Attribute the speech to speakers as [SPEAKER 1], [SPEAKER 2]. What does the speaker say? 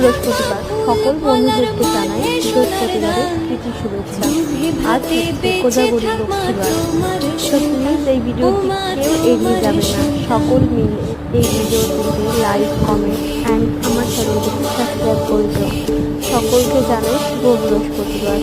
[SPEAKER 1] বৃহস্পতিবার। সকল বন্ধুদেরকে জানাই বৃহস্পতিবারের প্রীতি শুভেচ্ছা। আজ হচ্ছে কোজাগরী লক্ষ্মীবার। তো প্লিজ এই ভিডিওটি কেউ এড়িয়ে যাবে না, সকল মিলে এই ভিডিওটিতে লাইক, কমেন্ট অ্যান্ড আমার চ্যানেলটিকে সাবস্ক্রাইব করে দিও। সকলকে জানাই শুভ বৃহস্পতিবার।